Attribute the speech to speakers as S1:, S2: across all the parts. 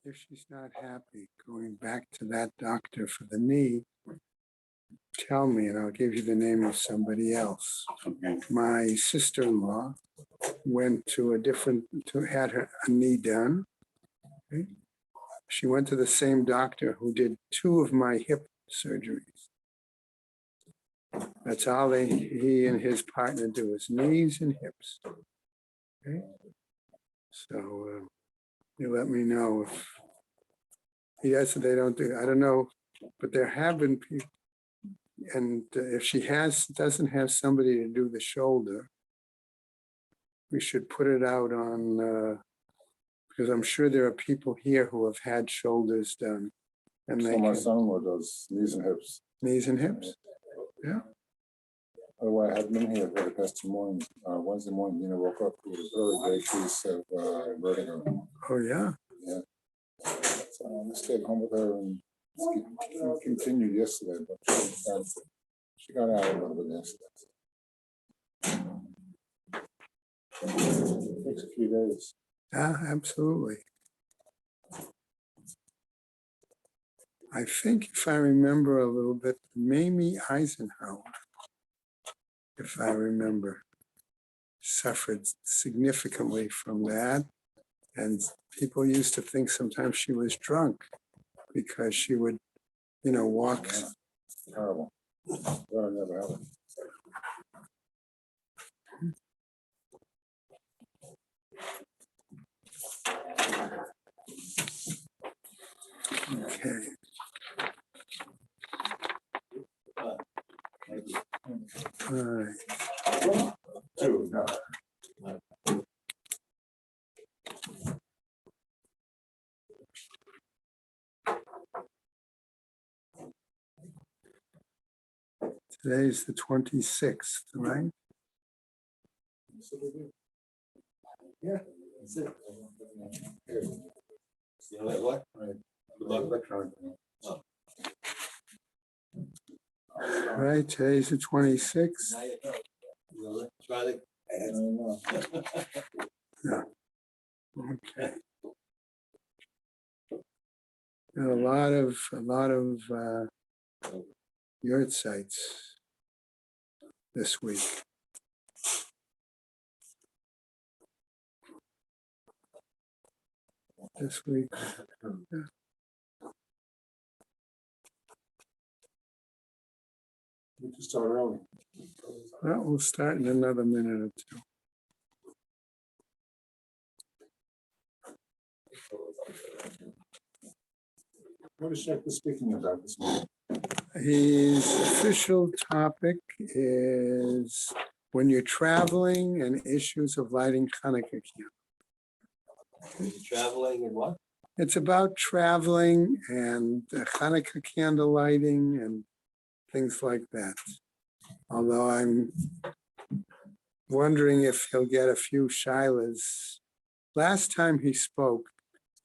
S1: if she's not happy going back to that doctor for the knee, tell me and I'll give you the name of somebody else.
S2: Okay.
S1: My sister-in-law went to had her a knee done. Okay. She went to the same doctor who did 2 of my hip surgeries. That's all he and his partner do is knees and hips. Okay. So you let me know if he does. They don't do. I don't know, but there have been people. And if she doesn't have somebody to do the shoulder, we should put it out on because I'm sure there are people here who have had shoulders done, and
S2: So my son-in-law does knees and hips.
S1: Knees and hips. Yeah.
S2: Oh, I had been here for the past 2 mornings. Wednesday morning, woke up with a very big case of vertigo.
S1: Oh yeah.
S2: Yeah. So I stayed home with her and continued yesterday, but she got out a little bit yesterday. It takes a few days.
S1: Yeah, absolutely. I think if I remember a little bit, Mamie Eisenhower, if I remember, suffered significantly from that. And people used to think sometimes she was drunk because she would, walk.
S2: Yeah. Terrible. That never happened.
S1: Okay. All right. Today's the 26th, right?
S2: Yeah, that's it. You know that what? Right. Good luck, electronic.
S1: All right, today's the 26th. Yeah. Okay. There are a lot of yurt sites this week. Yeah.
S2: We can start early.
S1: Well, we'll start in another minute or 2.
S2: What is Sheikh speaking about this morning?
S1: His official topic is when you're traveling and issues of lighting Hanukkah candles.
S3: Traveling and what?
S1: It's about traveling and Hanukkah candle lighting and things like that. Although I'm wondering if he'll get a few shilas. Last time he spoke,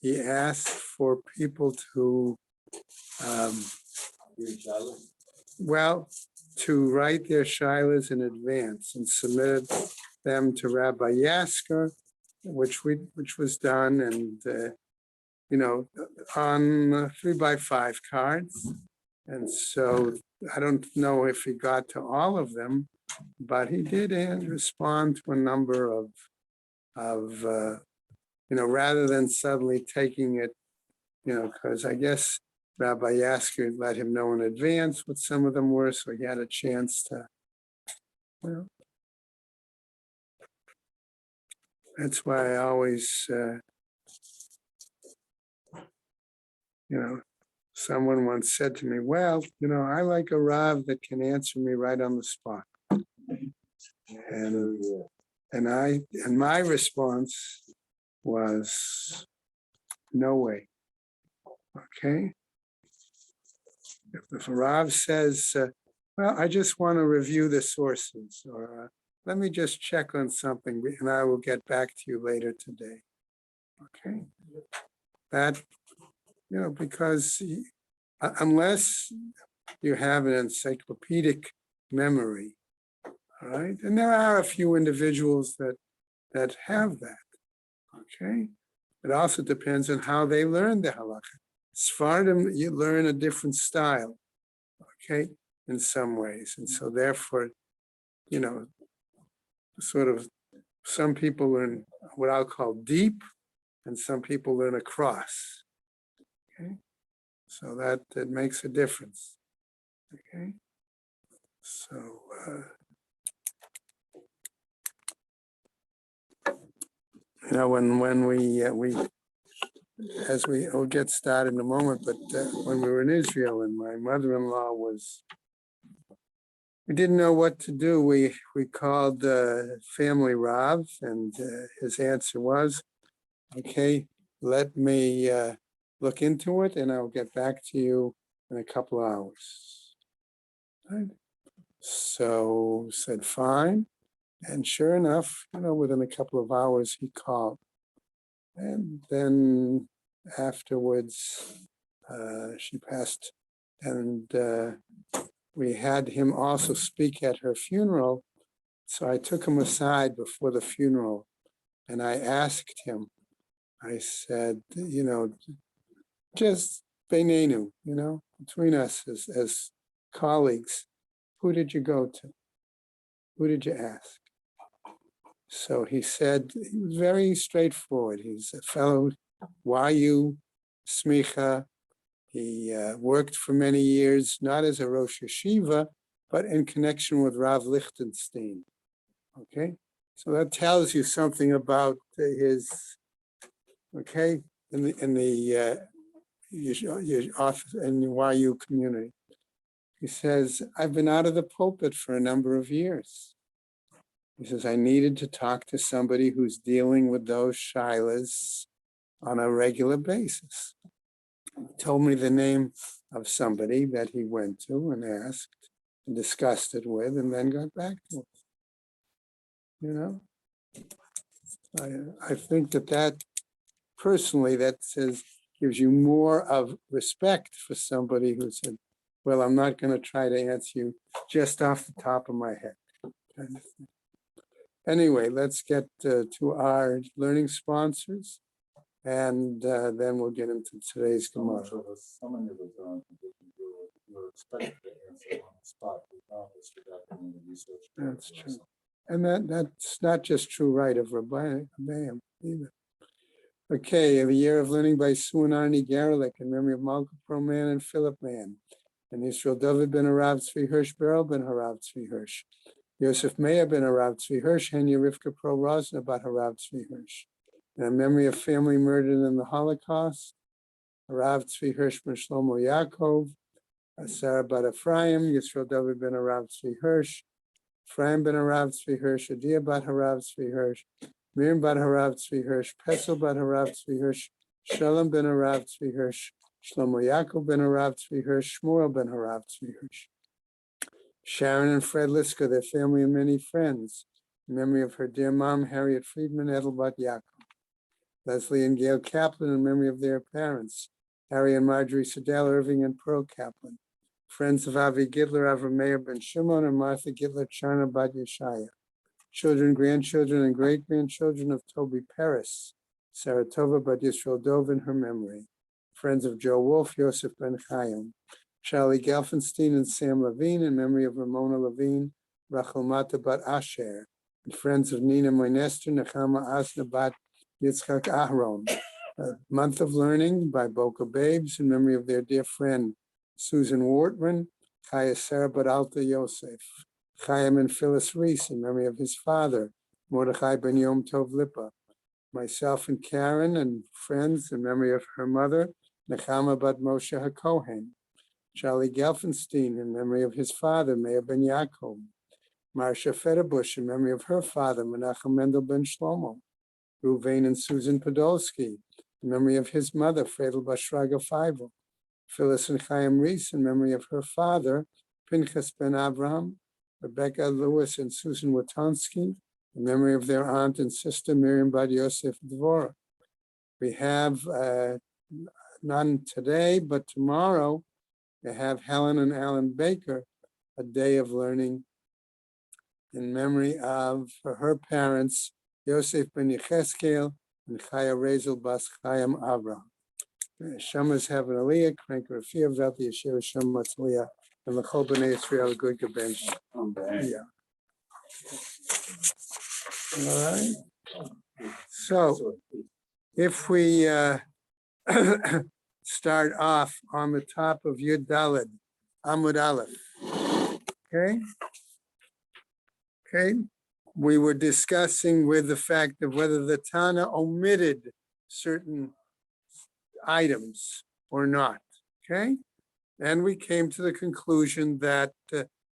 S1: he asked for people to, to write their shilas in advance and submit them to Rabbi Yasker, which was done, and on 3x5 cards. And so I don't know if he got to all of them, but he did respond to a number of rather than suddenly taking it, because I guess Rabbi Yasker let him know in advance what some of them were, so he had a chance to, that's why I always, someone once said to me, well, I like a Rav that can answer me right on the spot. And my response was, no way. Okay. If a Rav says, well, I just want to review the sources, or let me just check on something and I will get back to you later today. Okay. That, because unless you have an encyclopedic memory, all right, and there are a few individuals that have that, okay, It also depends on how they learn the halacha. Sephardim, you learn a different style, okay, in some ways. And so therefore, sort of some people learn what I'll call deep, and some people learn across. Okay, so that makes a difference. Okay, so when we as we'll get started in a moment, but when we were in Israel and my mother-in-law we didn't know what to do. We called the family Rav, and his answer was, okay, let me look into it and I'll get back to you in a couple of hours. Right? So said, fine. And sure enough, within a couple of hours, he called. And then afterwards, she passed. And we had him also speak at her funeral. So I took him aside before the funeral and I asked him, I said, just beinenu, between us as colleagues, who did you go to? Who did you ask? So he said, he was very straightforward. He's a fellow YU Smicha. He worked for many years, not as a Rosh Yeshiva, but in connection with Rav Lichtenstein. Okay, so that tells you something about his, okay, in the office in the YU community. He says, I've been out of the pulpit for a number of years. He says, I needed to talk to somebody who's dealing with those shilas on a regular basis. He told me the name of somebody that he went to and asked and discussed it with and then got back to us. I think that personally, that says, gives you more of respect for somebody who said, well, I'm not going to try to answer you just off the top of my head. Kind of thing. Anyway, let's get to our learning sponsors, and then we'll get into today's Gemara.
S2: So many of the you're expected to answer on the spot, regardless without doing the research.
S1: That's true. And that's not just true, right, of Rabbi either. Okay, the year of learning by Suanani Garlic in memory of Malka Pro Man and Philip Man, and Yisrael David ben Harav Tzvi Hirsch, Beryl ben Harav Tzvi Hirsch, Yosef Meir ben Harav Tzvi Hirsch, Henya Rivka Pro Rosna bat Harav Tzvi Hirsch. In memory of family murdered in the Holocaust, Harav Tzvi Hirsch ben Shlomo Yaakov, Sarah bat Ephraim, Yisrael David ben Harav Tzvi Hirsch, Ephraim ben Harav Tzvi Hirsch, Adia bat Harav Tzvi Hirsch, Miriam bat Harav Tzvi Hirsch, Pesel bat Harav Tzvi Hirsch, Shalom ben Harav Tzvi Hirsch, Shlomo Yaakov ben Harav Tzvi Hirsch, Shmuel ben Harav Tzvi Hirsch. Sharon and Fred Liska, their family and many friends, in memory of her dear mom, Harriet Friedman, Edelbert Yaakov. Leslie and Gail Kaplan, in memory of their parents, Harry and Marjorie Sedell Irving and Pearl Kaplan. Friends of Avi Gitler, Avram Meir ben Shimon, and Martha Gitler, Charna bat Yeshaya. Children, grandchildren, and great-grandchildren of Toby Paris, Saratova bat Yisrael Dov in her memory. Friends of Joe Wolf, Yosef ben Chaim. Charlie Gelfenstein and Sam Levine in memory of Ramona Levine, Rachel Mata bat Asher. And friends of Nina Moinester, Nechama Asna bat Yitzchak Aharon. A month of learning by Boca Babes in memory of their dear friend Susan Wortman, Chaya Sarah bat Alta Yosef. Chaim and Phyllis Reese in memory of his father, Mordechai ben Yom Tov Lipa. Myself and Karen and friends in memory of her mother, Nechama bat Moshe HaKohen. Charlie Gelfenstein in memory of his father, Meir ben Yaakov. Marcia Federbush in memory of her father, Menachem Mendel ben Shlomo. Ruvain and Susan Podolsky in memory of his mother, Fredel Bashraga Feivel. Phyllis and Chaim Reese in memory of her father, Pinchas ben Abraham. Rebecca Lewis and Susan Wotonsky in memory of their aunt and sister, Miriam Bad Yosef Dvorah. We have none today, but tomorrow we have Helen and Alan Baker, a day of learning in memory of her parents, Yosef ben Yecheskel and Chaya Rezel Bas Chayam Avram. Shamas have an aliyah, crank Rafia, Vati Yeshiva Shamas Aliyah, and the Chol B'nai Yisrael good Gaben. Yeah. All right. So if we start off on the top of Yud Daled, Amud Aleph. Okay. Okay. We were discussing with the fact of whether the Tana omitted certain items or not. Okay. And we came to the conclusion that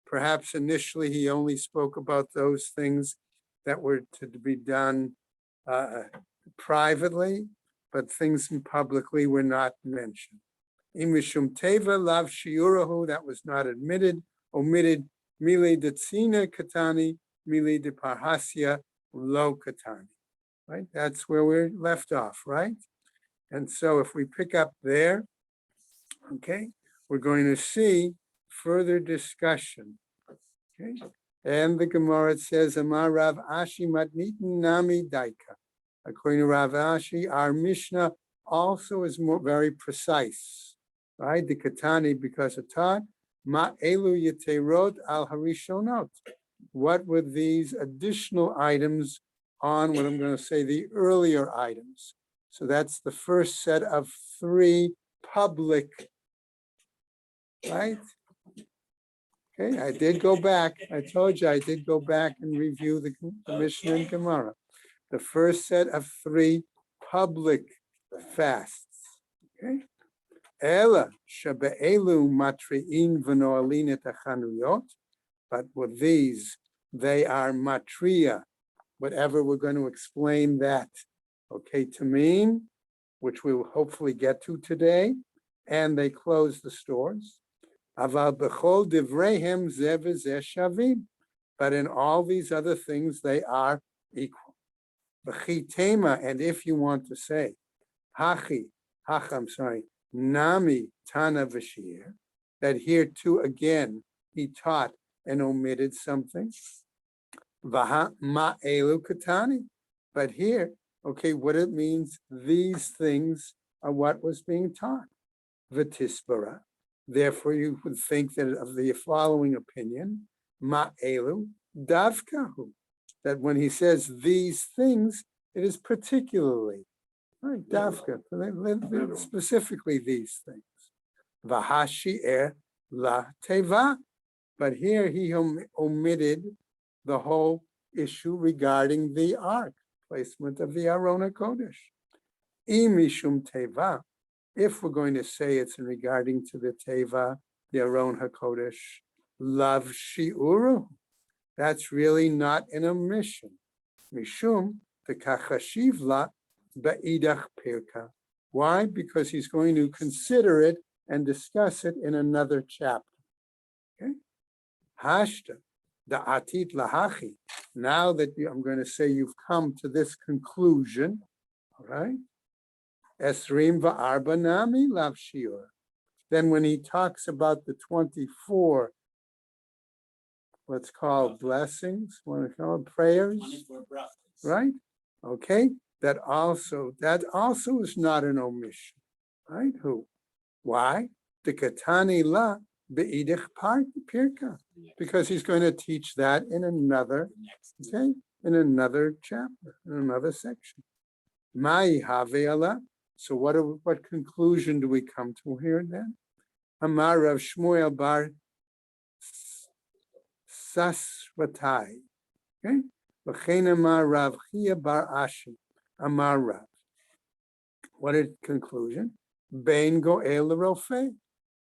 S1: perhaps initially he only spoke about those things that were to be done privately, but things publicly were not mentioned. Imishum teva lav shiurahu, that was not omitted, mile de tzina katani, mile de parhasya lo katani. Right? That's where we're left off, right? And so if we pick up there, okay, we're going to see further discussion. Okay. And the Gemara says, Amar Rav Ashi matnitin nami daika. According to Rav Ashi, our Mishnah also is very precise, right? The Katani, because it taught, Ma elu yeterot al harishonot. What were these additional items on what I'm going to say the earlier items? So that's the first set of 3 public, right? Okay, I did go back. I told you I did go back and review the Mishnah and Gemara. The first set of 3 public fasts. Okay. Ela shebe'elu matri'in v'no'alin et hachanuyot. But with these, they are matria, whatever we're going to explain that. Okay, to mean, which we will hopefully get to today, and they close the stores. Aval b'chol divreihem zeh v'zeh shavim. But in all these other things, they are equal. V'chitema, and if you want to say, nami tana v'shir, that here too again he taught and omitted something. Vaha ma'elu katani, but here, okay, what it means, these things are what was being taught. V'tisbara. Therefore, you would think that of the following opinion, ma'elu davkahu, that when he says these things, it is particularly, right, davka, specifically these things. Vahashi la teva, but here he omitted the whole issue regarding the ark, placement of the Aron HaKodesh. Imishum teva, if we're going to say it's in regarding to the teva, the Aron HaKodesh, lav shi'uru, that's really not an omission. Mishum v'kachashivla ba'idach pirka. Why? Because he's going to consider it and discuss it in another chapter. Okay? Hashta, the atit lahachi. Now that I'm going to say you've come to this conclusion, all right? Esrim va'arba nami lav shiur. Then when he talks about the 24, let's call blessings, what to call prayers, right? Okay, that also is not an omission, right? Who? Why? The katani la be'idich pirka, because he's going to teach that in another, okay, in another chapter, in another section. Mai have'ala. So what conclusion do we come to here then? Amar Rav Shmuel bar Sasvatai. Okay? V'chein amar Rav Chia bar Ashi. Amar Rav. What is conclusion? Bein go'el l'rofeh.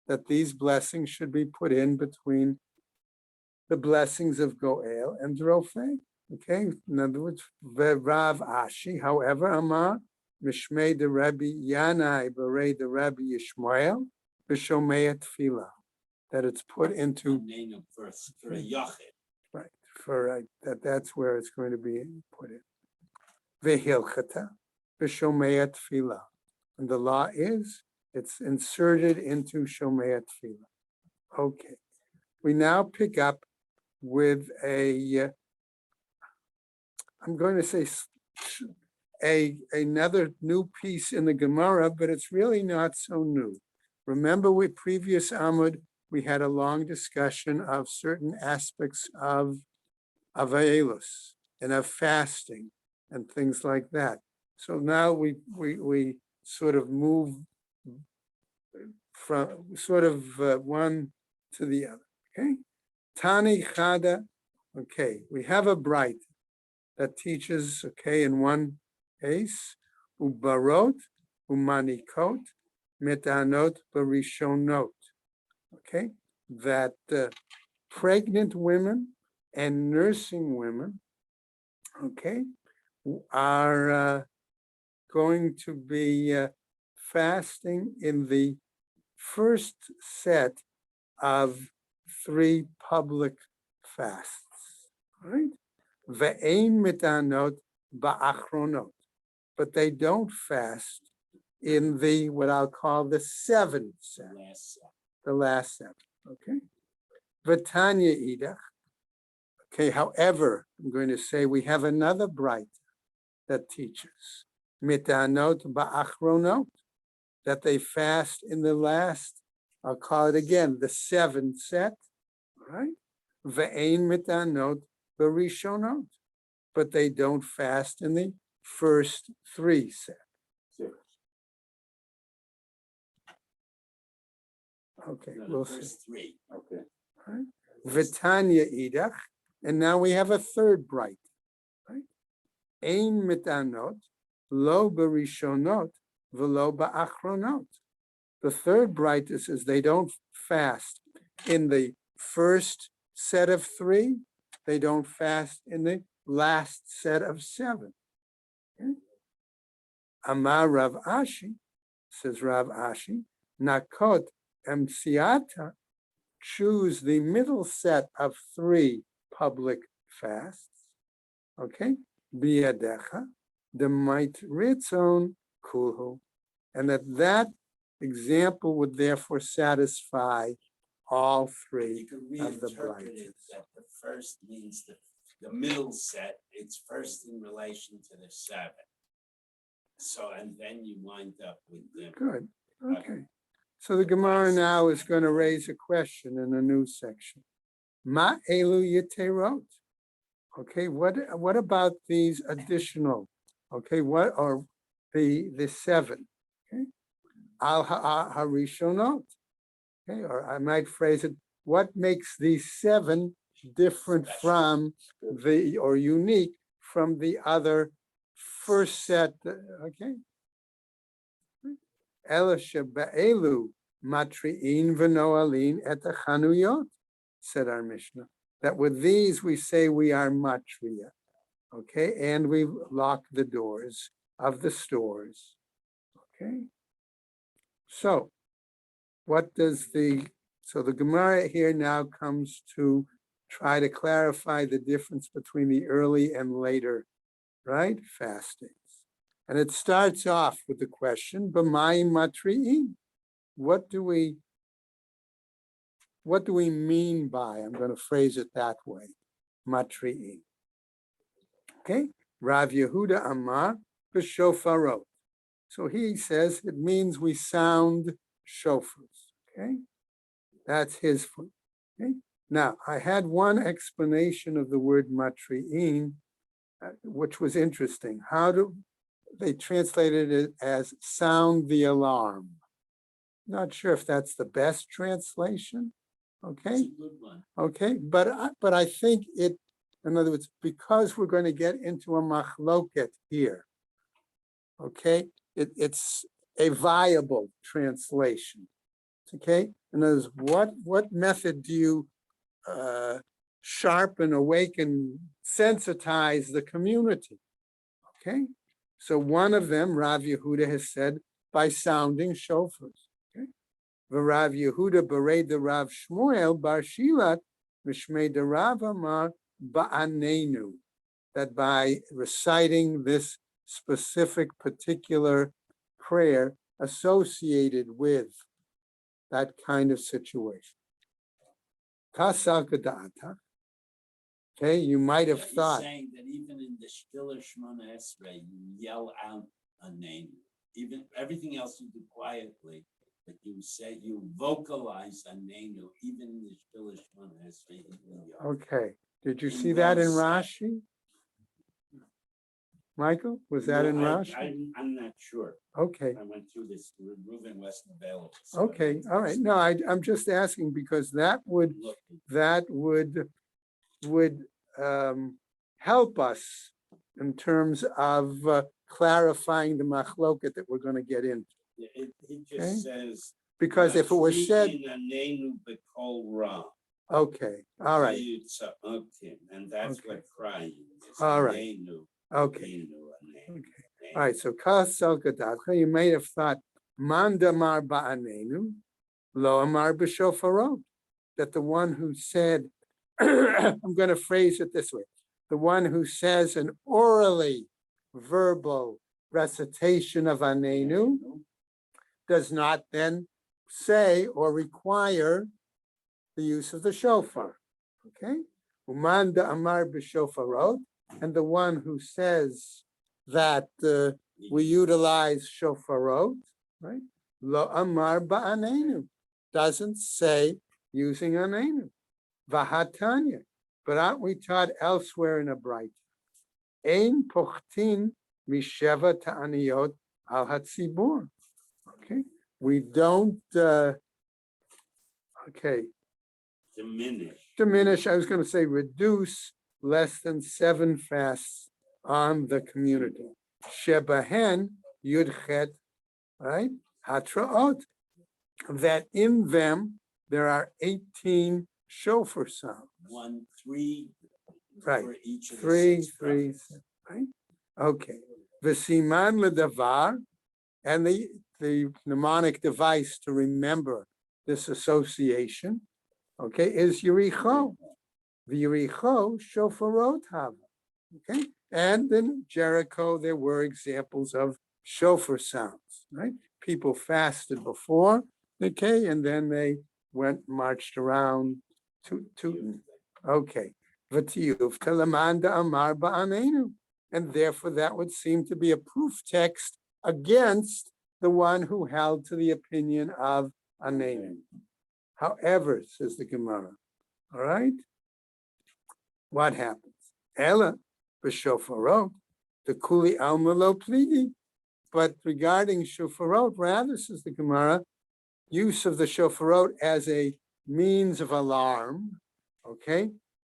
S1: That these blessings should be put in between the blessings of go'el and rofeh. Okay? In other words, Rav Ashi, however, Amar Mishmei the Rabbi Yanai Barei the Rabbi Yishmael B'Shomei Tefillah, that it's put into
S3: for a yachid.
S1: Right, for that's where it's going to be put in. Vehilchata B'Shomei Tefillah, and the law is it's inserted into Shomei Tefillah. Okay, we now pick up with a I'm going to say another new piece in the Gemara, but it's really not so new. Remember, with previous Amud, we had a long discussion of certain aspects of Avelus and of fasting and things like that. So now we sort of move from one to the other. Okay, Tani Chada. Okay, we have a bright that teaches. Okay, in one case, Ubarot, Umanikot, Metanot, Barishonot. Okay, that pregnant women and nursing women, okay, are going to be fasting in the first set of 3 public fasts, right? Ve'ein mitanot ba'achronot, but they don't fast in the, what I'll call the 7th set, the last 7, okay? V'tanya idach, okay, however, I'm going to say we have another bright that teaches mitanot ba'achronot, that they fast in the last, I'll call it again, the 7th set, right? Ve'ein mitanot barishonot, but they don't fast in the first 3 sets. Okay, we'll see.
S3: First 3.
S2: Okay.
S1: Right? V'tanya idach, and now we have a third bright, right? Ein mitanot lo barishonot v'lo ba'achronot. The third brightness is they don't fast in the first set of 3. They don't fast in the last set of 7. Okay? Amar Rav Ashi, says Rav Ashi, Nakot Emsiata, choose the middle set of 3 public fasts. Okay? Biadecha, the might ritzon kulhu, and that example would therefore satisfy all 3 of the brightness.
S3: That the first means the middle set, it's first in relation to the 7. So, and then you wind up with the.
S1: Good, okay. So the Gemara now is going to raise a question in a new section. Ma elu yeterot. Okay, what about these additional? Okay, what are the 7? Okay, al harishonot. Okay, or I might phrase it: what makes these 7 different from the, or unique from the other first set? Okay. Ela shebe'elu matri'in v'noalin et chanuyot, said our Mishnah. That with these we say we are matria, okay, and we lock the doors of the stores, okay. So, what does the Gemara here now comes to try to clarify the difference between the early and later, right, fastings. And it starts off with the question, B'mayim matri'in. What do we mean by, I'm going to phrase it that way, matri'in? Okay, Rav Yehuda Amar b'shofarot. So he says it means we sound shofars. Okay, that's his foot. Okay, now I had one explanation of the word matri'in, which was interesting. How do they translated it as sound the alarm? Not sure if that's the best translation. Okay,
S3: That's a good one.
S1: okay, but I think it, in other words, because we're going to get into a machloket here, okay, it's a viable translation. Okay, in other words, what method do you sharpen, awaken, sensitize the community? Okay, so one of them, Rav Yehuda has said, by sounding shofars. Okay, Rav Yehuda bered the Rav Shmuel bar Shilat mishmei de Rav Amar ba'anenu, that by reciting this specific particular prayer associated with that kind of situation. Kasal kada'ata, Okay, you might have
S3: But you're
S1: thought,
S3: saying that even in the Stiller Shmona Esrei, you yell out a name. Even everything else you do quietly, but you say you vocalize a name, even in the Stiller Shmona Esrei.
S1: okay, did you
S3: In
S1: see that in
S3: those
S1: Rashi? Michael, was that in Rashi?
S3: I'm not sure.
S1: Okay,
S3: I went through this, Reuven wasn't available. so I
S1: okay,
S3: went
S1: all right. No, I'm just asking because that would help us in terms of clarifying the machloket that we're going to get into.
S3: It
S1: Okay.
S3: just says.
S1: Because if it was said, okay, all right,
S3: Okay, and that's
S1: Okay.
S3: what crying is.
S1: All right.
S3: Anenu,
S1: okay,
S3: anenu, anenu,
S1: all right. So kasal gadadcha, you may have thought mandamar ba'anenu, lo amar b'shofarot, that the one who said, I'm going to phrase it this way, the one who says an orally verbal recitation of anenu does not then say or require the use of the shofar. Okay? Umanda amar b'shofarot, and the one who says that we utilize shofarot, right? Lo amar ba'anenu, doesn't say using anenu. Vahatanya, but aren't we taught elsewhere in a bright? Ein pochtin misheva ta'aniyot al hatzibur. Okay, we don't. Okay, diminish. I was going to say reduce less than 7 fasts on the community. Shebahen yudchet, right? Hatraot, that in them there are 18 shofar sounds.
S3: 1, 3.
S1: Right.
S3: For each of the
S1: 3,
S3: 6
S1: 3,
S3: prophets.
S1: right? Okay. V'siman ledavar, and the mnemonic device to remember this association, okay, is Yericho. The Yericho shofarot have, okay? And in Jericho, there were examples of shofar sounds, right? People fasted before, okay, and then they marched around to okay. V'tiyuv telemanda amar ba'anenu. And therefore, that would seem to be a proof text against the one who held to the opinion of anenu. However, says the Gemara, all right, what happens? Ella b'shofarot, the kuli alma lo pligi. But regarding shofarot, rather, says the Gemara, use of the shofarot as a means of alarm, okay,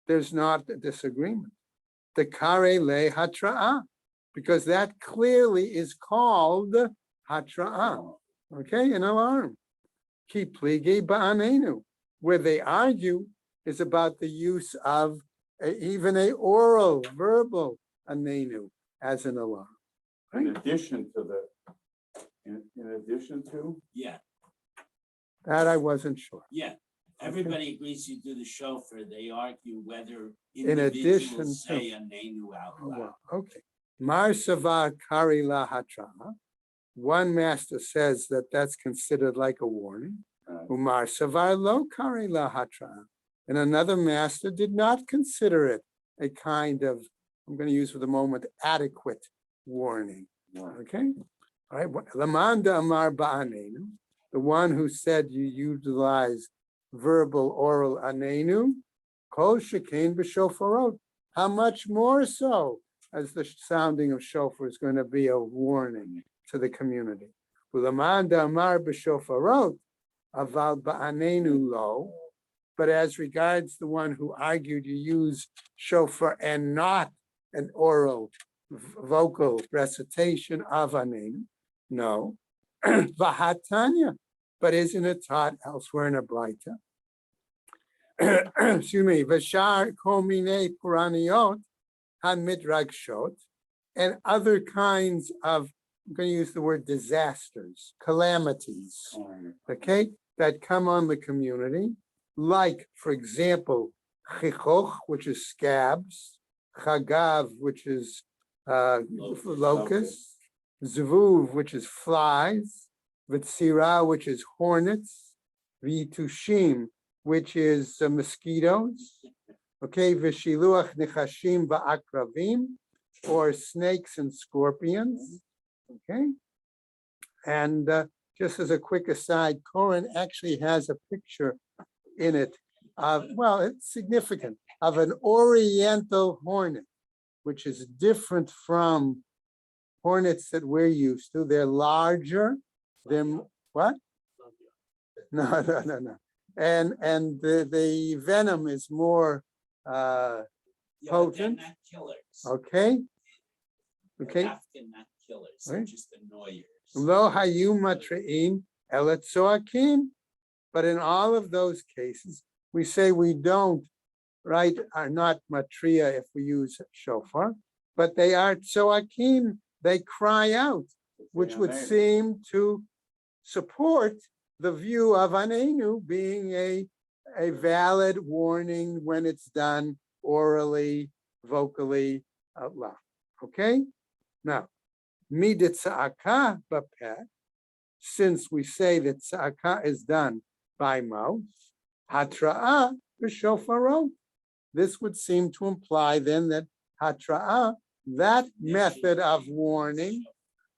S1: there's not a disagreement. The kare le hatra'ah, because that clearly is called hatra'ah, okay, an alarm. Ki pligi ba'anenu, where they argue is about the use of even a oral, verbal anenu as an alarm. Right?
S4: In addition to?
S3: Yeah,
S1: That I wasn't sure.
S3: yeah. Everybody agrees you do the shofar. They argue whether
S1: In addition
S3: individuals
S1: to-
S3: say a nenu out
S1: Oh,
S3: loud.
S1: well, okay. Mar savar kari la hatra'ah. One master says that that's considered like a warning. Umar savar lo kari la hatra'ah. And another master did not consider it a kind of, I'm going to use for the moment, adequate warning. Okay? All right. Lamanda amar ba'anenu, the one who said you utilize verbal oral anenu, kol shekain b'shofarot. How much more so as the sounding of shofar is going to be a warning to the community. Ulamanda amar b'shofarot, aval ba'anenu lo. But as regards the one who argued you use shofar and not an oral vocal recitation of anenu, no. Vahatanya, but isn't it taught elsewhere in a Braita? Excuse me, Vashar komine puraniot han-midragshot, and other kinds of, I'm going to use the word disasters, calamities, okay, that come on the community, like, for example, chichoch, which is scabs, chagav, which is locusts, zvuv, which is flies, v'tzira, which is hornets, v'itushim, which is mosquitoes, Okay, Vishiluach Nechashim Va'akravim, or snakes and scorpions. Okay. And just as a quick aside, Koran actually has a picture in it of, well, it's significant, of an oriental hornet, which is different from hornets that we're used to. They're larger. They're what? No. And the venom is more
S3: Yeah, but they're
S1: potent.
S3: not killers.
S1: Okay.
S3: They're
S1: Okay.
S3: often not killers, they're
S1: Right.
S3: just annoyers.
S1: Lo hayu matrein elet soakim. But in all of those cases, we say we don't, right, are not matria if we use shofar, but they are tzoakim, they cry out, which would seem to support the view of anenu being a valid warning when it's done orally, vocally, out loud. Okay? Now, midit tza'aka b'peh, since we say that tza'aka is done by mouth, hatra'ah b'shofarot. This would seem to imply then that hatra'ah, that method of warning,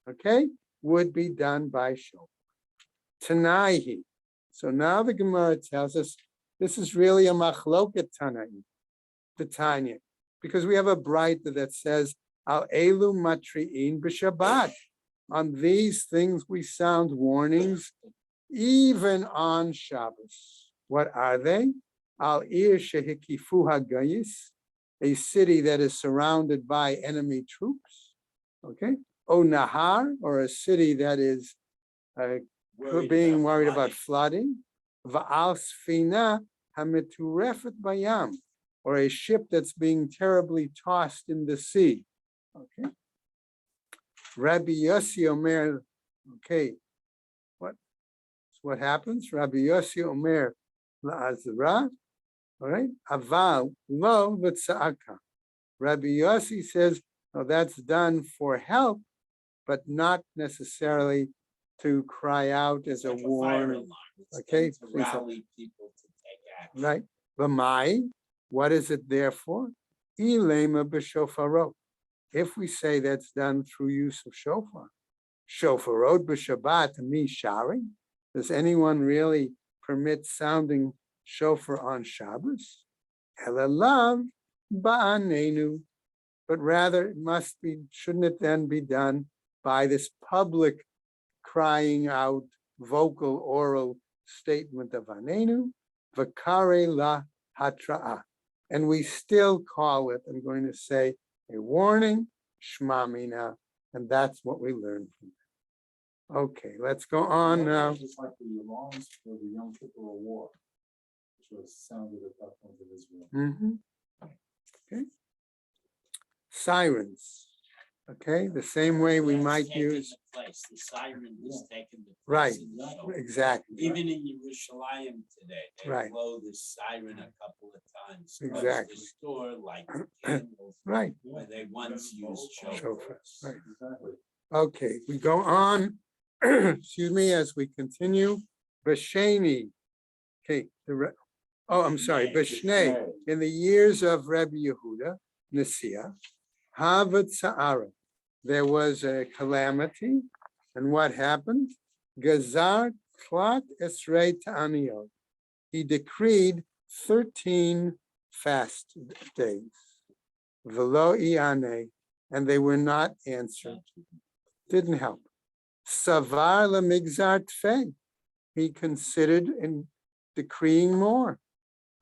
S1: okay, would be done by shofar. Tanaihi. So now the Gemara tells us this is really a machloket Tanai, the Tanya, because we have a brighter that says al elu matri'in b'Shabbat. On these things we sound warnings even on Shabbos. What are they? Al ir shehikifu hagayis, a city that is surrounded by enemy troops. Okay. O nahar, or a city that is being worried about flooding. Va'al sfina hameturefet bayam, or a ship that's being terribly tossed in the sea. Okay. Rabbi Yossi Omer, okay, what happens? Rabbi Yossi Omer la'azra, all right, aval lo v'tza'aka. Rabbi Yossi says, no, that's done for help, but not necessarily to cry out as a
S3: Like fire
S1: warning.
S3: alarm. It's
S1: Okay,
S3: done to rally people to take action.
S1: Right. V'mai, what is it there for? Ilema b'shofarot. If we say that's done through use of shofar, shofarot b'Shabbat, me shari. Does anyone really permit sounding shofar on Shabbos? Elalav ba'anenu. But rather it must be, shouldn't it then be done by this public crying out, vocal, oral statement of anenu, v'kare la hatra'ah. And we still call it, I'm going to say, a warning, shma mina, and that's what we learn from it. Okay, let's go on now.
S2: Just like the alarms for the Yom Kippur War, which was sounded at that point of Israel.
S1: Mhm. Okay. Sirens. Okay, the same way we
S3: That's
S1: might
S3: taken
S1: use,
S3: the place. The siren has taken the
S1: right,
S3: place. in the show.
S1: exactly.
S3: Even in Yerushalayim today, they
S1: Right.
S3: blow the siren a couple of times. Close
S1: Exactly.
S3: The store, light the candles,
S1: Right.
S3: where they once used
S1: Shofar,
S3: shofars.
S1: right.
S2: Exactly.
S1: Okay, we go on, excuse me, as we continue. Bashani. Okay, I'm sorry, Bashnei. In the years of Rabbi Yehuda, Nasiah, Havat Sa'ara, there was a calamity, and what happened? Gazar Klat Esrei Ta'aniyot. He decreed 13 fast days. Velo Iane, and they were not answered. Didn't help. Savar LaMigzar Tfei. He considered in decreeing more.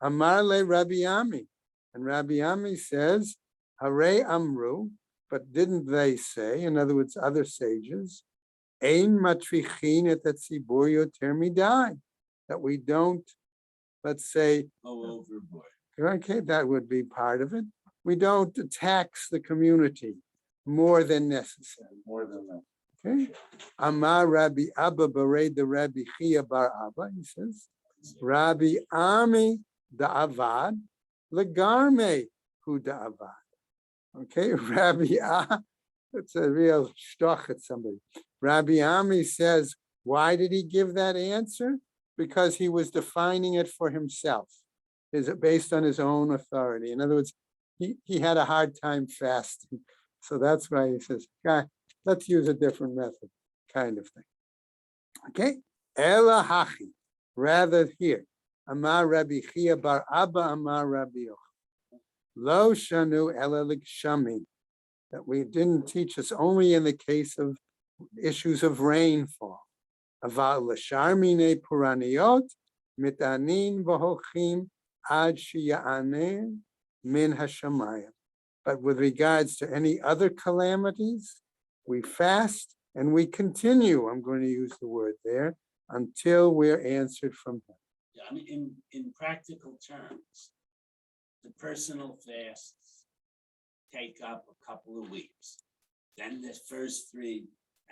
S1: Amar le Rabbi Ami. And Rabbi Ami says, Hare Amru, but didn't they say, in other words, other sages, Ein matrichin et hatzibur yoter midai, that we don't, let's say,
S3: Go overboard.
S1: okay, that would be part of it. We don't tax the community more than necessary.
S2: More than that.
S1: Okay. Amar Rabbi Abba Bared the Rabbi Chia Bar Abba, he says, Rabbi Ami da'avad legarme hu da'avad. Okay, Rabbi that's a real shtoch at somebody. Rabbi Ami says, why did he give that answer? Because he was defining it for himself. based on his own authority. In other words, he had a hard time fasting. So that's why he says, God, let's use a different method, kind of thing. Okay? Ela hachi, rather here. Amar Rabbi Chia bar Abba Amar Rabbi Yochanan. Lo shanu ela l'gshami. That we didn't teach us only in the case of issues of rainfall. Aval l'shar minei puraniot mitanin v'hochim ad sheya'aneh min hashamayim. But with regards to any other calamities, we fast and we continue. I'm going to use the word there until we're answered from him.
S3: Yeah, I mean, in practical terms, the personal fasts take up a couple of weeks. Then the first three,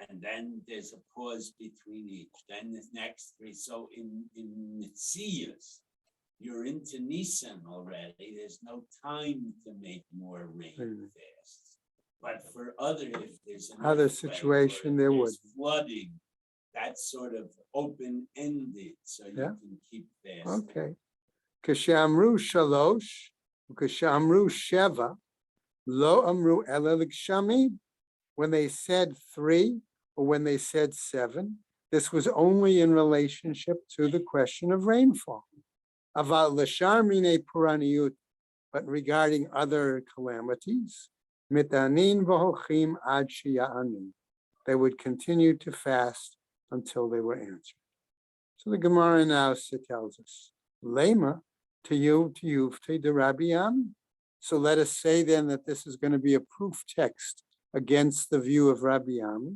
S3: and then there's a pause between each. Then the next three. So in Mitzvahs, you're into Nisan already. There's no time to make more rain fasts. But for if there's an
S1: Other
S3: earthquake
S1: situation,
S3: or if
S1: there
S3: there's
S1: would.
S3: flooding, that's sort of open-ended, so you
S1: Yeah.
S3: can keep fasting.
S1: Okay. Kashamru shalosh, kashamru sheva, lo amru ela l'gshami. When they said 3 or when they said 7, this was only in relationship to the question of rainfall. Aval l'shar minei puraniut, but regarding other calamities, mitanin v'hochim ad sheya'anu. They would continue to fast until they were answered. So the Gemara now tells us, Lema to Yuvte de Rabbi Ami. So let us say then that this is going to be a proof text against the view of Rabbi Ami.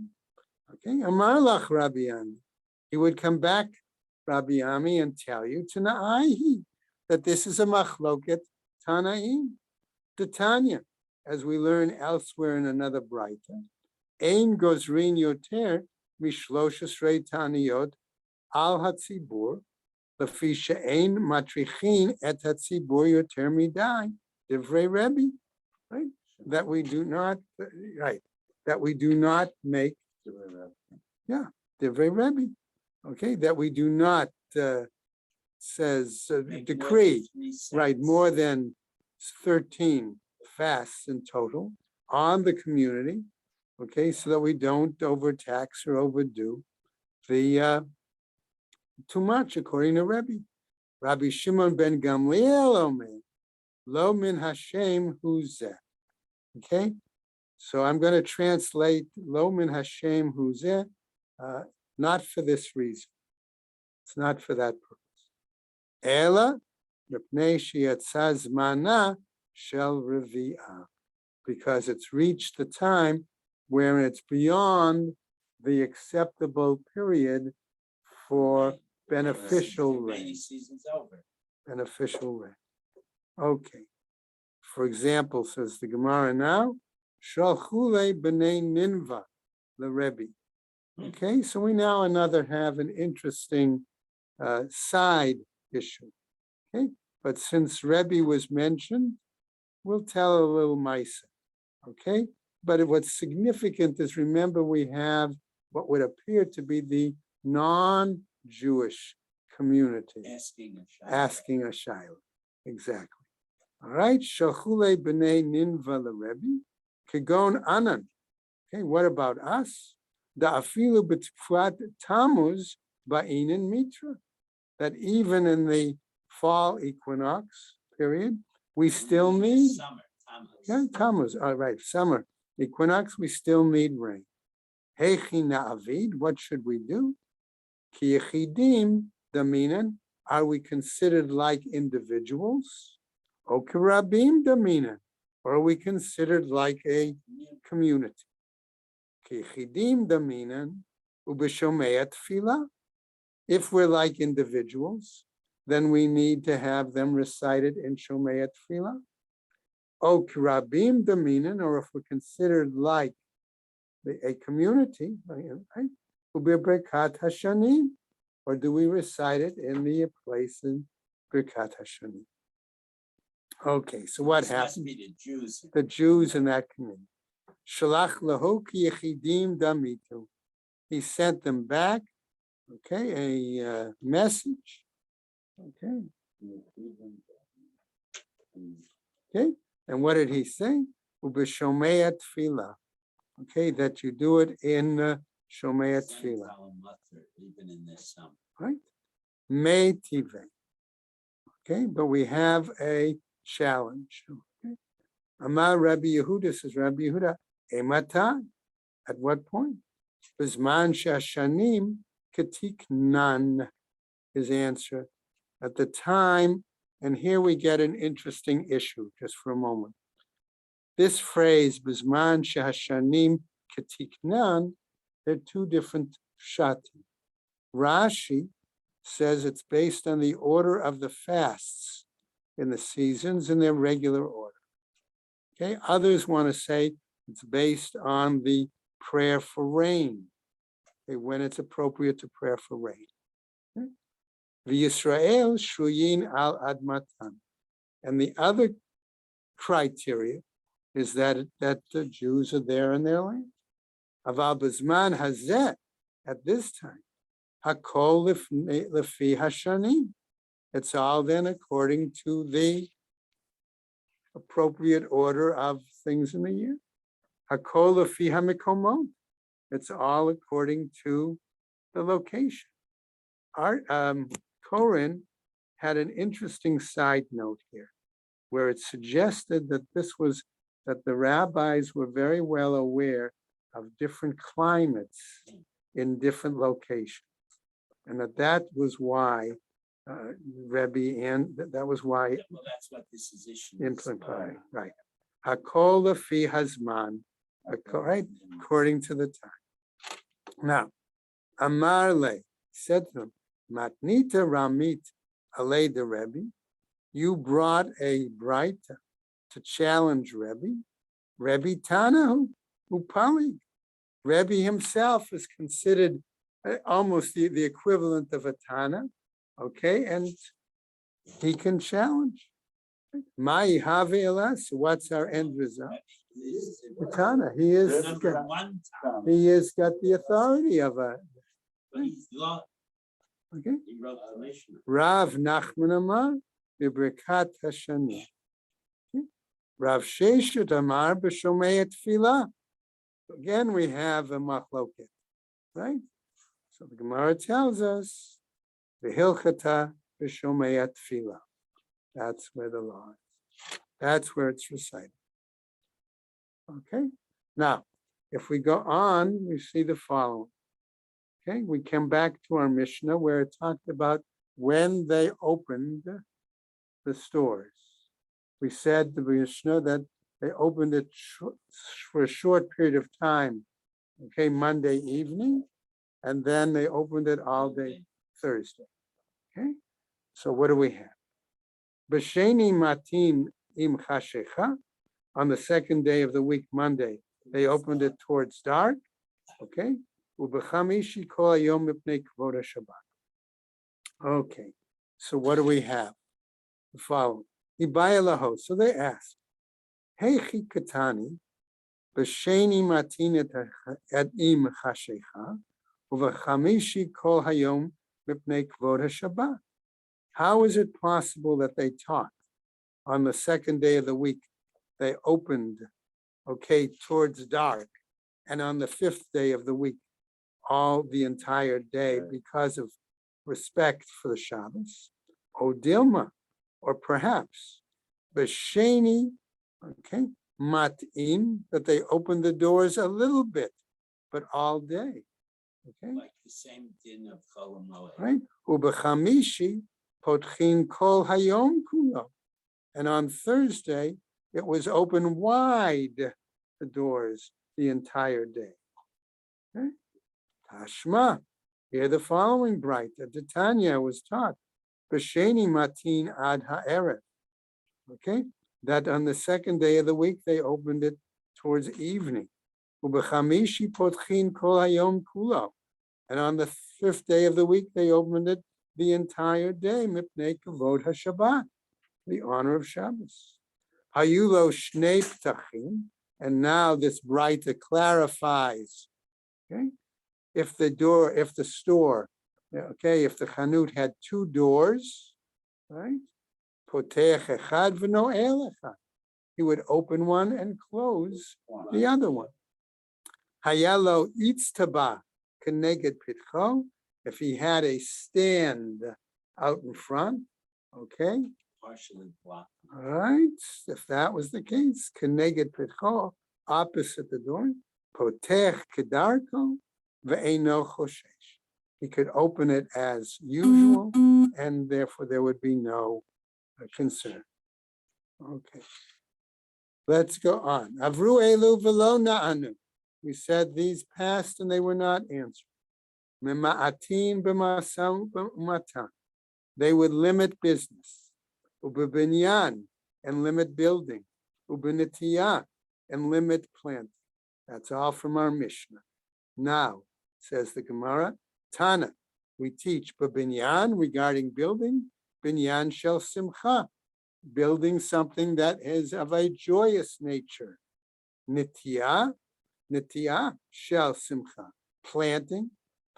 S1: Okay, Amar lach Rabbi Ami. He would come back, Rabbi Ami, and tell you to Na'ahi, that this is a machloket Tanaim, the Tanya, as we learn elsewhere in another Braita. Ein gozrin yoter mishloshes rei Taniyot al hatzibur, lefi she'ein matrichin et hatzibur yoter midai, divrei Rebbe, right? That we do not, right, that we do not make, yeah, divrei Rebbe, okay, that we do not, says,
S3: Make
S1: decree,
S3: more than 3
S1: right,
S3: cents.
S1: more than 13 fasts in total on the community, okay, so that we don't overtax or overdo the too much, according to Rebbe. Rabbi Shimon ben Gamliel omer, lo min Hashem huzeh. Okay, so I'm going to translate lo min Hashem huzeh, not for this reason. It's not for that purpose. Ela mipnei sheyatzah zmana shel revi'ah, because it's reached the time where it's beyond the acceptable period for beneficial
S3: The rainy
S1: rain.
S3: season's over.
S1: Beneficial rain. Okay. For example, says the Gemara now, Shalchule b'nei Ninva the Rebbe. Okay, so we now have an interesting side issue. Okay, but since Rebbe was mentioned, we'll tell a little Maisa. Okay, but what's significant is, remember, we have what would appear to be the non-Jewish community asking a shayla. Exactly. All right. Shalchule b'nei Ninva l'Rebbe kegon anan. Okay. What about us? Da afilu b'tflat Tammuz ba'inin mitra. That even in the fall equinox period, we still need
S3: summer.
S1: Tammuz. All right. Summer equinox, we still need rain. Hechi na'avid. What should we do? Ki yechidim daminan. Are we considered like individuals? O kirabim daminan. Or are we considered like a community? Ki yechidim daminan ubeshomei tefillah. If we're like individuals, then we need to have them recited in Shomei Tefillah. O kirabim daminan, or if we're considered like a community, right? Birkat Hashanim, or do we recite it in the place in Birkat Hashanim? Okay, so what happened?
S3: The Jews.
S1: The Jews in that community. Shalach lahu ki yechidim damitu. He sent them back, okay, a message. Okay. Okay, and what did he say? Ubeshomei tefillah. Okay, that you do it in Shomei tefillah.
S3: Even in this summer.
S1: Right? May tive. Okay, but we have a challenge. Okay. Amar Rabbi Yehuda, says Rabbi Yehuda, Emata. At what point? Bizman shashanim ketiknan. His answer. At the time, and here we get an interesting issue, just for a moment. This phrase, Bizman shashanim ketiknan, they're two different shati. Rashi says it's based on the order of the fasts in the seasons in their regular order. Okay, others want to say it's based on the prayer for rain, okay, when it's appropriate to prayer for rain. Okay? V'Yisrael shuyin al admatan. And the other criteria is that the Jews are there in their land. Aval b'zman hazeh, at this time, hakol lefi hashanim. It's all then according to the appropriate order of things in the year. Hakol lefi hamikomot. It's all according to the location. Our Koren had an interesting side note here, where it suggested that that the rabbis were very well aware of different climates in different locations, and that was why Rebbe, and that was why
S3: Well, that's what this is issued.
S1: right. Hakol lefi hazman, right, according to the time. Now, Amarle said to him, Matnita Ramit alei the Rebbe, you brought a Braita to challenge Rebbe. Rebbe Tanahu Upali. Rebbe himself is considered almost the equivalent of a Tana, okay, and he can challenge. Mai have elas, what's our end result? Tana, he is
S3: Number one time.
S1: he has got the authority of a,
S3: But he's not.
S1: okay.
S3: He wrote the Mishnah.
S1: Rav Nachman Amar b'Birkat Hashani. Rav Sheshet Amar b'Shomei Tefillah. Again, we have a machloket, right? So the Gemara tells us the Hilchata b'Shomei Tefillah. That's where the law is. That's where it's recited. Okay. Now, if we go on, we see the following. Okay, we come back to our Mishnah where it talked about when they opened the stores. We said the Mishnah that they opened it for a short period of time, okay, Monday evening, and then they opened it all day Thursday. Okay, so what do we have? B'sheni matin im chashecha, on the second day of the week, Monday, they opened it towards dark, okay? Ubechamishi kol hayom mipnei kvod Shabbat. Okay, so what do we have? The following. Ibaya laho. So they asked, Hey chikatani, b'sheni matin et im chashecha, ubechamishi kol hayom mipnei kvod Shabbat. How is it possible that they taught on the second day of the week? They opened, okay, towards dark, and on the fifth day of the week, all the entire day because of respect for the Shabbos. O Dilma, or perhaps B'Sheni, okay, Matim, that they opened the doors a little bit, but all day. Okay.
S3: Like the same din of Chol Hamoed.
S1: Right? Ubechamishi potchin kol hayom kulo. And on Thursday, it was open wide, the doors, the entire day. Okay? Tashma, here the following bright, the Tanya was taught, B'Sheni matin ad ha'erev. Okay, that on the second day of the week, they opened it towards evening. Ubechamishi potchin kol hayom kulo. And on the fifth day of the week, they opened it the entire day, mipnei kavod haShabbat, the honor of Shabbos. Hayulo shnei ptachim, and now this Braita clarifies, okay? If the store, okay, if the chanut had two doors, right? Potech echad v'no'el echad. He would open one and close the other one. Hayalo itztaba keneged pitcho. If he had a stand out in front, okay,
S3: Partially blocked.
S1: all right. If that was the case, keneged pitcho, opposite the door, potech kedarko ve'eno choshesh. He could open it as usual, and therefore there would be no concern. Okay. Let's go on. Avru elu v'lo na'anu. We said these passed and they were not answered. Mema'atin b'masam b'matan. They would limit business. Ubebinyan, and limit building. Ubenitiyah, and limit planting. That's all from our Mishnah. Now, says the Gemara, Tana, we teach b'binyan regarding building, binyan shel simcha, building something that is of a joyous nature. Nitiyah shel simcha, planting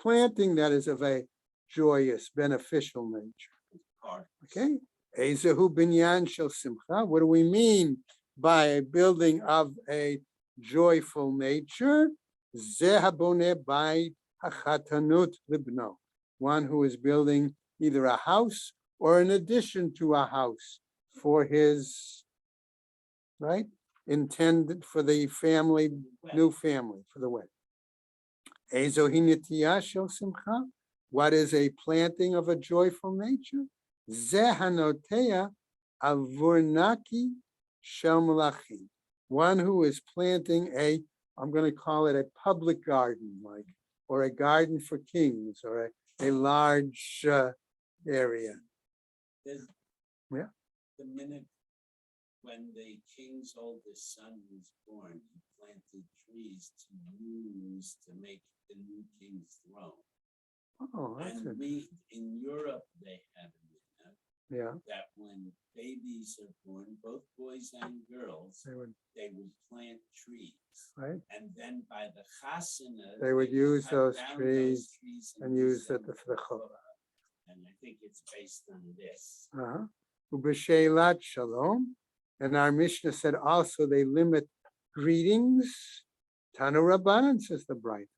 S1: that is of a joyous, beneficial nature. Okay, ezehu binyan shel simcha. What do we mean by a building of a joyful nature? Zeh haboneh bayit hachatanut libno. One who is building either a house or an addition to a house for his, right, intended for the family, new family, for the wedding. Ezohi nitiyah shel simcha. What is a planting of a joyful nature? Zeh hanoteya avurnaki shel malachim. One who is planting a, I'm going to call it a public garden, like, or a garden for kings, or a large area.
S3: There's
S1: Yeah.
S3: the minute when the king's oldest son was born, he planted trees to use to make the new king's throne.
S1: Oh, that's
S3: And
S1: it.
S3: we, in Europe, they have a minhag
S1: Yeah,
S3: that when babies are born, both boys and girls, they would plant trees.
S1: right.
S3: And then by the chasana,
S1: They would use
S3: cut
S1: those
S3: down
S1: trees and use
S3: them
S1: it for the chuppah.
S3: And I think it's based on this.
S1: Ubesheilat shalom. And our Mishnah said also they limit greetings. Tanu Rabbanan, says the bright.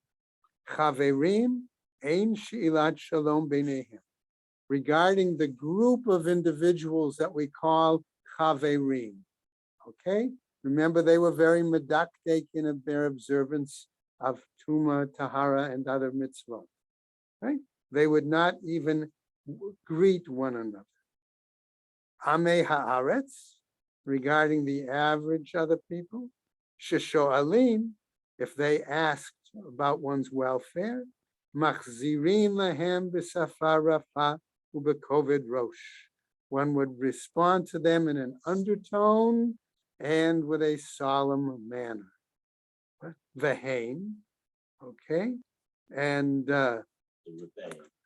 S1: Chaverim ein sheilat shalom beinehem. Regarding the group of individuals that we call chaverim. Okay? Remember, they were very medakdek in their observance of Tuma, Tahara, and other mitzvot. Right? They would not even greet one another. Amei haaretz, regarding the average other people. Sheshoalim, if they asked about one's welfare. Machzirin lahem b'safar rafa ubekoved rosh. One would respond to them in an undertone and with a solemn manner. Vehain, okay, and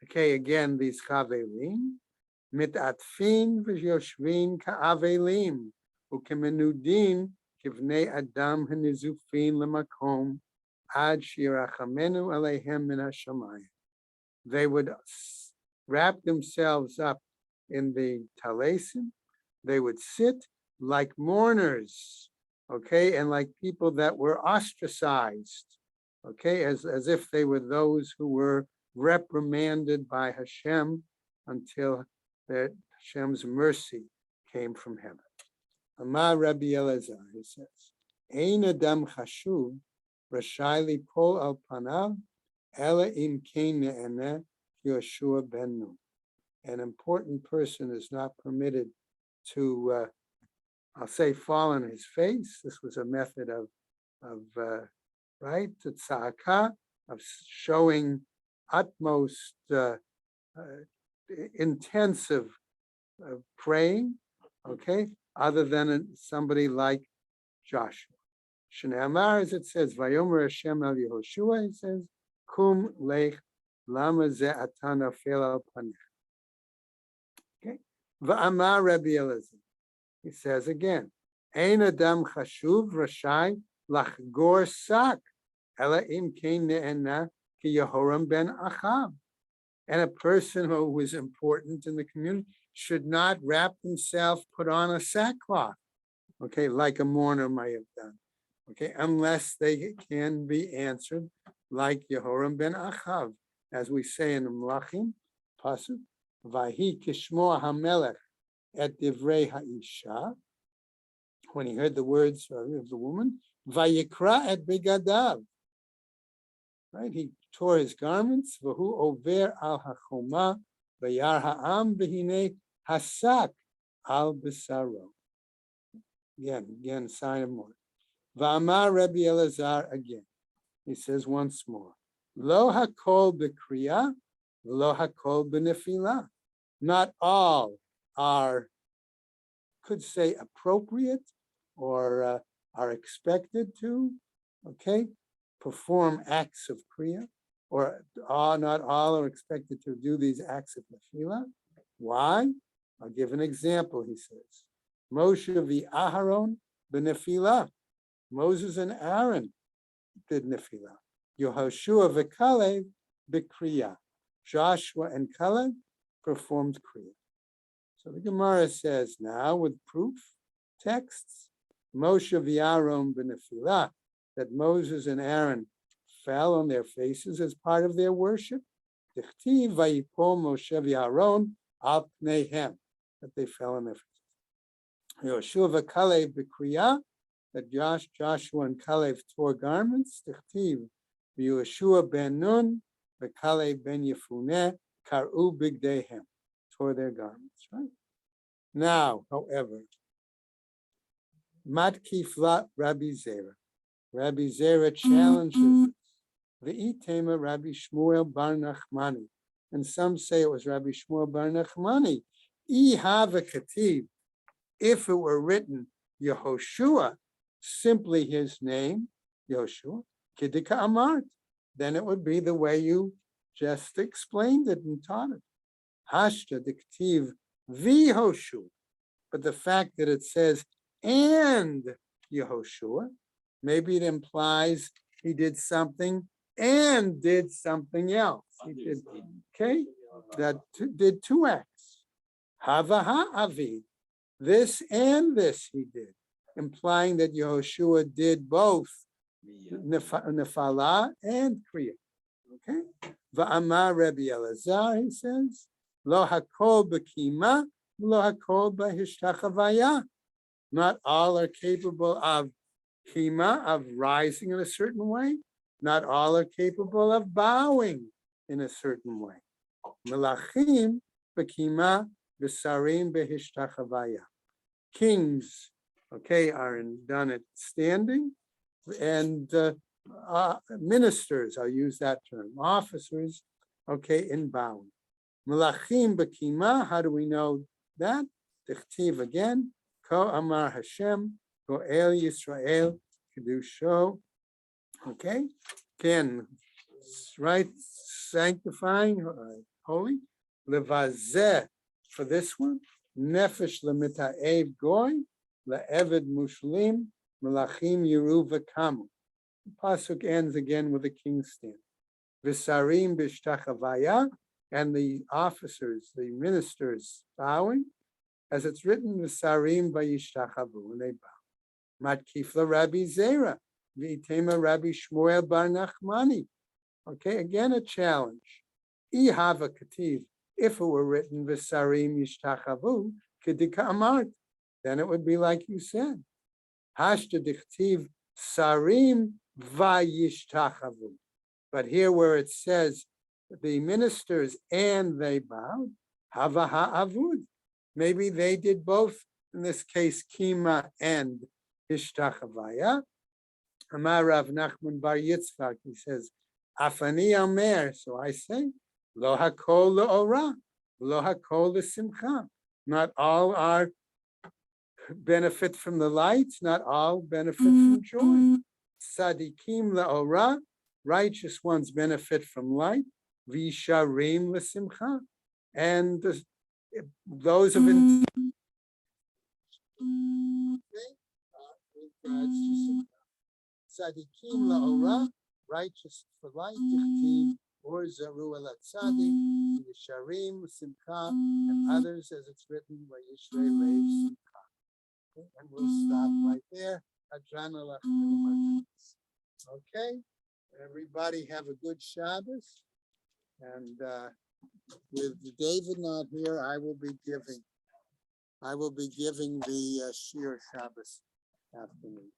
S1: okay, again, these chaverim, mitatfin v'yoshvin ka'avelim, ukemenudin kivnei adam hanizufin lemakom ad shirachamenu aleihem min hashamayim. They would wrap themselves up in the talesim. They would sit like mourners, okay, and like people that were ostracized, okay, as if they were those who were reprimanded by Hashem until that Hashem's mercy came from heaven. Amar Rabbi Elazar, he says, Ein adam chashuv rashai lipol al panav ela im kein ne'eneh Yoshua ben Nun. An important person is not permitted to, I'll say, fall on his face. This was a method of right, tza'aka, of showing utmost intensive praying, okay, other than somebody like Joshua. Shneamar, as it says, Vayomer Hashem al Yehoshua, it says, Kum lech lama ze atana fel al panech. Okay, Va'amar Rabbi Elazar. He says again, Ein adam chashuv rashai lachgor sak, ela im kein ne'ena ki Yehoram ben Achav. And a person who was important in the community should not wrap himself, put on a sackcloth, okay, like a mourner might have done, okay, unless they can be answered like Yehoram ben Achav, as we say in the Melachim, pasuk, Vahi kishmo hamelech et divrei ha'isha, when he heard the words of the woman, Vayikra et begadav, right? He tore his garments, Vahu over al hachoma, vayar ha'am behine hasak al besaro. Again, sign of mourning. Va'amar Rabbi Elazar again. He says once more, Lo hakol b'kriya, lo hakol b'nefila. Not all are, could say, appropriate or are expected to, okay, perform acts of kriya, or not all are expected to do these acts of nefila. Why? I'll give an example, he says. Moshe v'Aharon b'nefila. Moses and Aaron did nefila. Yehoshua v'Kalev b'kriya. Joshua and Caleb performed kriya. So the Gemara says now with proof, texts, Moshe v'Aaron b'nefila, that Moses and Aaron fell on their faces as part of their worship. Dichtiv vayipol Moshe v'Aaron al pneihem, that they fell on their faces. Yehoshua v'Kalev b'kriya, that Joshua and Caleb tore garments. Dichtiv v'Yehoshua ben Nun v'Kalev ben Yefuneh kar'u bigdeihem, tore their garments, right? Now, however, Matkifla Rabbi Zera. Rabbi Zera challenges V'itema Rabbi Shmuel bar Nachmani. And some say it was Rabbi Shmuel bar Nachmani. Ihava kativ, if it were written Yehoshua, simply his name, Yehoshua, Kidika Amart, then it would be the way you just explained it and taught it. Hashta diktiv v'Yehoshua. But the fact that it says and Yehoshua, maybe it implies he did something and did something else. He did, okay, that did two acts. Havaha avi, this and this he did, implying that Yehoshua did both nefala and kriya. Okay, va'amar Rabbi Elazar, he says, lo hakol b'kima, lo hakol b'hishtachavaya. Not all are capable of kima, of rising in a certain way. Not all are capable of bowing in a certain way. Melachim b'kima v'sarim b'hishtachavaya. Kings, okay, are done it standing, and ministers, I'll use that term, officers, okay, in bowing. Melachim b'kima, how do we know that? Tichtiv again, Ko Amar Hashem, Goel Yisrael, Kedusho, okay, again, right, sanctifying, holy, Levazeh, for this one, Nefesh Lemita'ev Goy, Le'eved Mushlim, Melachim Yeru V'kamu. The pasuk ends again with a king's stand. V'sarim b'shtachavaya, and the officers, the ministers bowing, as it's written, V'sarim v'yishtachavu, and they bow. Matkifla Rabbi Zera, V'itema Rabbi Shmuel bar Nachmani. Okay, again a challenge. Ihava kativ, if it were written V'sarim yishtachavu, kedika amart, then it would be like you said. Hashta dichtiv sarim v'yishtachavu. But here where it says the ministers and they bowed, hava ha'avud. Maybe they did both, in this case, kima and hishtachavaya. Amar Rav Nachman bar Yitzchak, he says, Afani Amer, so I say, lo hakol le'ora, lo hakol le'simcha. Not all are benefit from the light, not all benefit from joy. Sadikim le'ora, righteous ones benefit from light. Visharim le'simcha, and those of Sadikim la'ora, righteous for light, or Zeru El Tzadi, Yesharim, Simcha, and others as it's written, Vayishrei Reish Simcha. Okay, and we'll stop right there. Adranalach. Okay, everybody have a good Shabbos. And with David not here, I will be giving the Shir Shabbos afternoon.